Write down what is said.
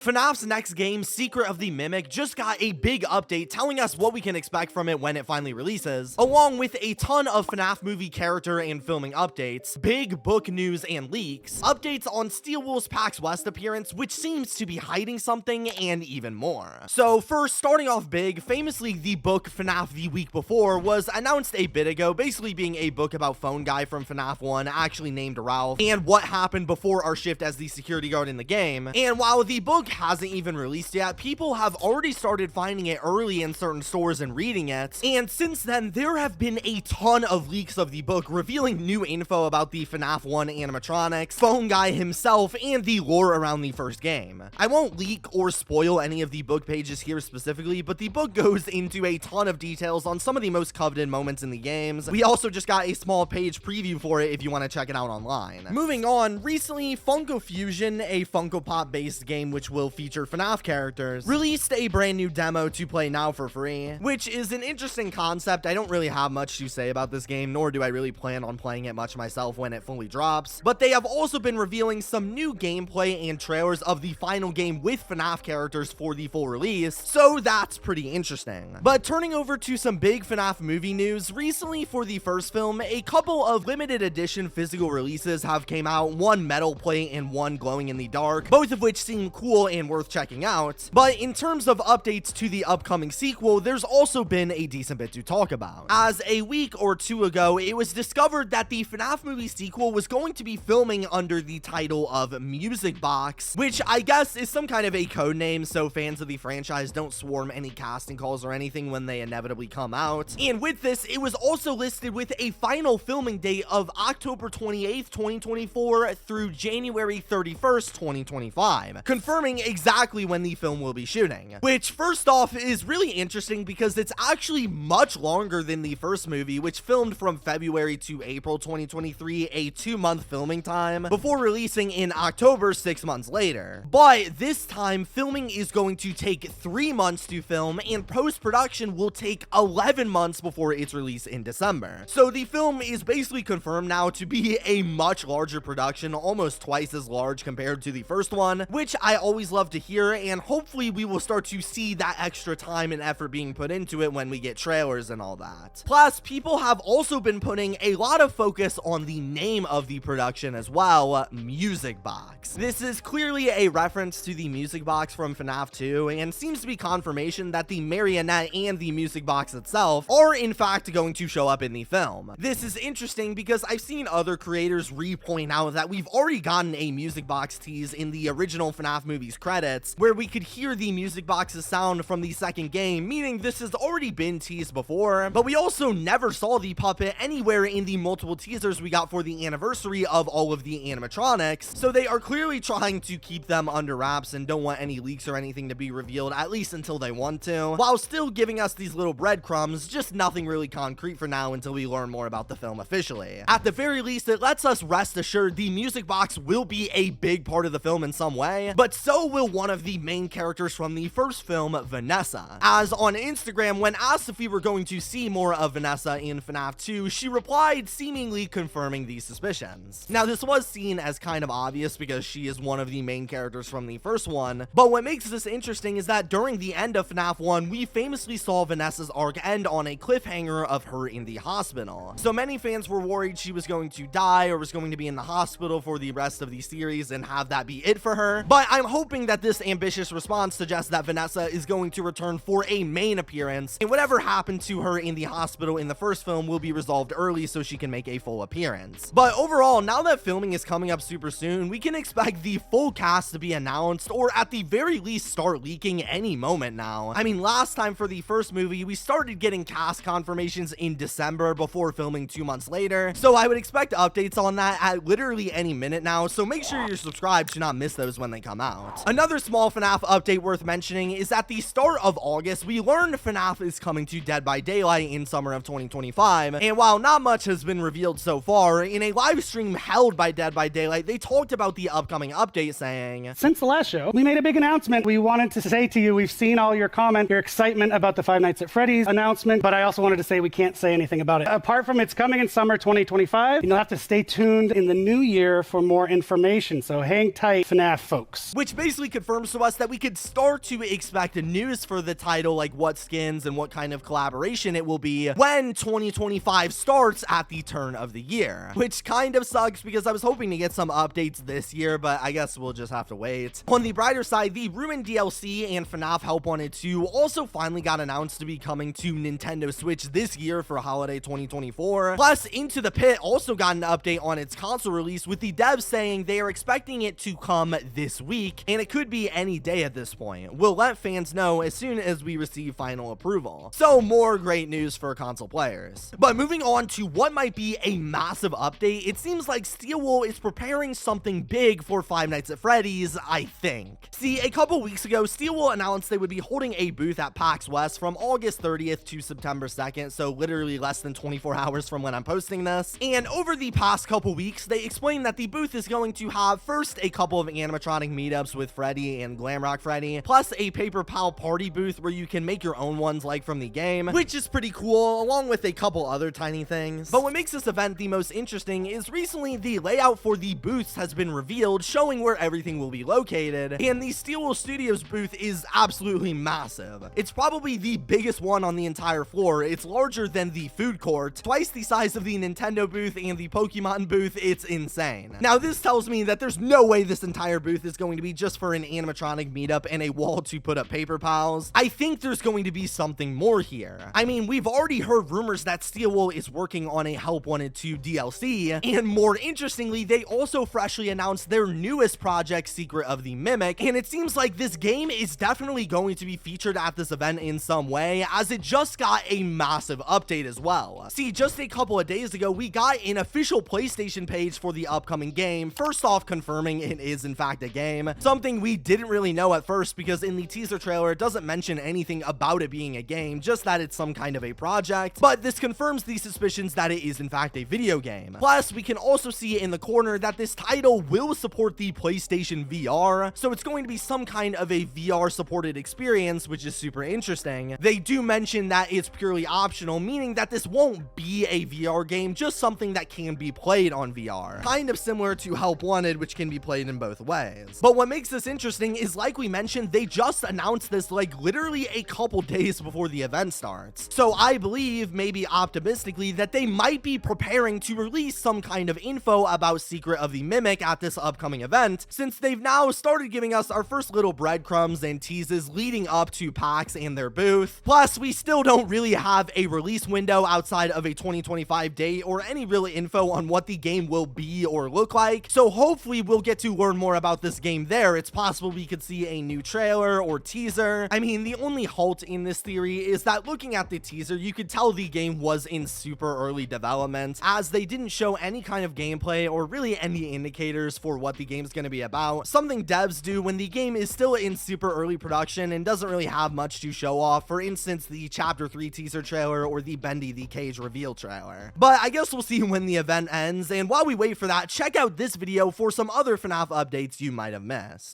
FNAF's next game, Secret of the Mimic, just got a big update telling us what we can expect from it when it finally releases, along with a ton of FNAF movie character and filming updates, big book news and leaks, updates on Steel Wool's PAX West appearance, which seems to be hiding something, and even more. So first, starting off big, famously the book FNAF the Week Before was announced a bit ago, basically being a book about Phone Guy from FNAF 1, actually named Ralph, and what happened before our shift as the security guard in the game. And while the book hasn't even released yet, people have already started finding it early in certain stores and reading it, and since then there have been a ton of leaks of the book revealing new info about the FNAF 1 animatronics, Phone Guy himself, and the lore around the first game. I won't leak or spoil any of the book pages here specifically, but the book goes into a ton of details on some of the most coveted moments in the games. We also just got a small page preview for it if you want to check it out online. Moving on, recently Funko Fusion, a Funko Pop based game which will feature FNAF characters, released a brand new demo to play now for free, which is an interesting concept. I don't really have much to say about this game, nor do I really plan on playing it much myself when it fully drops, but they have also been revealing some new gameplay and trailers of the final game with FNAF characters for the full release, so that's pretty interesting. But turning over to some big FNAF movie news, recently for the first film, a couple of limited edition physical releases have came out, one metal plate and one glowing in the dark, both of which seem cool and worth checking out. But in terms of updates to the upcoming sequel, there's also been a decent bit to talk about, as a week or two ago it was discovered that the FNAF movie sequel was going to be filming under the title of Music Box, which I guess is some kind of a code name so fans of the franchise don't swarm any casting calls or anything when they inevitably come out. And with this, it was also listed with a final filming date of October 28th, 2024 through January 31st, 2025, confirming exactly when the film will be shooting, which first off is really interesting because it's actually much longer than the first movie, which filmed from February to April 2023, a 2-month filming time, before releasing in October 6 months later. But this time, filming is going to take 3 months to film, and post-production will take 11 months before its release in December. So the film is basically confirmed now to be a much larger production, almost twice as large compared to the first one, which I always love to hear, and hopefully we will start to see that extra time and effort being put into it when we get trailers and all that. Plus, people have also been putting a lot of focus on the name of the production as well, Music Box. This is clearly a reference to the Music Box from FNAF 2, and seems to be confirmation that the marionette and the Music Box itself are in fact going to show up in the film. This is interesting because I've seen other creators point out that we've already gotten a Music Box tease in the original FNAF movie's credits, where we could hear the Music Box's sound from the second game, meaning this has already been teased before, but we also never saw the puppet anywhere in the multiple teasers we got for the anniversary of all of the animatronics, so they are clearly trying to keep them under wraps and don't want any leaks or anything to be revealed, at least until they want to, while still giving us these little breadcrumbs, just nothing really concrete for now until we learn more about the film officially. At the very least, it lets us rest assured the Music Box will be a big part of the film in some way, but so will one of the main characters from the first film, Vanessa. As on Instagram, when asked if we were going to see more of Vanessa in FNAF 2, she replied, seemingly confirming these suspicions. Now, this was seen as kind of obvious because she is one of the main characters from the first one, but what makes this interesting is that during the end of FNAF 1, we famously saw Vanessa's arc end on a cliffhanger of her in the hospital. So many fans were worried she was going to die or was going to be in the hospital for the rest of the series and have that be it for her, but I'm hoping that this ambitious response suggests that Vanessa is going to return for a main appearance, and whatever happened to her in the hospital in the first film will be resolved early so she can make a full appearance. But overall, now that filming is coming up super soon, we can expect the full cast to be announced, or at the very least start leaking any moment now. I mean, last time for the first movie, we started getting cast confirmations in December before filming 2 months later, so I would expect updates on that at literally any minute now, so make sure you're subscribed to not miss those when they come out. Another small FNAF update worth mentioning is at the start of August, we learned FNAF is coming to Dead by Daylight in summer of 2025, and while not much has been revealed so far, in a live stream held by Dead by Daylight, they talked about the upcoming update saying, "Since the last show, we made a big announcement. We wanted to say to you, we've seen all your comment, your excitement about the Five Nights at Freddy's announcement, but I also wanted to say we can't say anything about it. Apart from it's coming in summer 2025, you'll have to stay tuned in the new year for more information, so hang tight, FNAF folks." which basically basically confirms to us that we could start to expect news for the title, like what skins and what kind of collaboration it will be when 2025 starts at the turn of the year, which kind of sucks because I was hoping to get some updates this year, but I guess we'll just have to wait. On the brighter side, the Ruin DLC and FNAF Help Wanted 2 also finally got announced to be coming to Nintendo Switch this year for holiday 2024. Plus, Into the Pit also got an update on its console release, with the devs saying they are expecting it to come this week, and it could be any day at this point. We'll let fans know as soon as we receive final approval. So more great news for console players. But moving on to what might be a massive update, it seems like Steelwool is preparing something big for Five Nights at Freddy's, I think. See, a couple weeks ago, Steelwool announced they would be holding a booth at PAX West from August 30th to September 2nd, so literally less than 24 hours from when I'm posting this. And over the past couple weeks, they explained that the booth is going to have first a couple of animatronic meetups with Freddy and Glamrock Freddy, plus a Paper Pal party booth where you can make your own ones like from the game, which is pretty cool, along with a couple other tiny things. But what makes this event the most interesting is recently the layout for the booths has been revealed, showing where everything will be located, and the Steelwool Studios booth is absolutely massive. It's probably the biggest one on the entire floor. It's larger than the food court, twice the size of the Nintendo booth and the Pokemon booth. It's insane. Now, this tells me that there's no way this entire booth is going to be just for an animatronic meetup and a wall to put up paper pals. I think there's going to be something more here. I mean, we've already heard rumors that Steelwool is working on a Help Wanted 2 DLC, and more interestingly, they also freshly announced their newest project, Secret of the Mimic, and it seems like this game is definitely going to be featured at this event in some way, as it just got a massive update as well. See, just a couple of days ago, we got an official PlayStation page for the upcoming game, first off confirming it is in fact a game, something we didn't really know at first because in the teaser trailer it doesn't mention anything about it being a game, just that it's some kind of a project, but this confirms the suspicions that it is in fact a video game. Plus, we can also see in the corner that this title will support the PlayStation VR, so it's going to be some kind of a VR supported experience, which is super interesting. They do mention that it's purely optional, meaning that this won't be a VR game, just something that can be played on VR, kind of similar to Help Wanted, which can be played in both ways. But what makes this interesting is, like we mentioned, they just announced this like literally a couple days before the event starts, so I believe, maybe optimistically, that they might be preparing to release some kind of info about Secret of the Mimic at this upcoming event, since they've now started giving us our first little breadcrumbs and teases leading up to PAX and their booth. Plus, we still don't really have a release window outside of a 2025 date or any real info on what the game will be or look like, so hopefully we'll get to learn more about this game there. It's possible we could see a new trailer or teaser. I mean, the only halt in this theory is that looking at the teaser, you could tell the game was in super early development, as they didn't show any kind of gameplay or really any indicators for what the game's going to be about, something devs do when the game is still in super early production and doesn't really have much to show off, for instance the Chapter 3 teaser trailer or the Bendy the Cage reveal trailer. But I guess we'll see when the event ends, and while we wait for that, check out this video for some other FNAF updates you might have missed.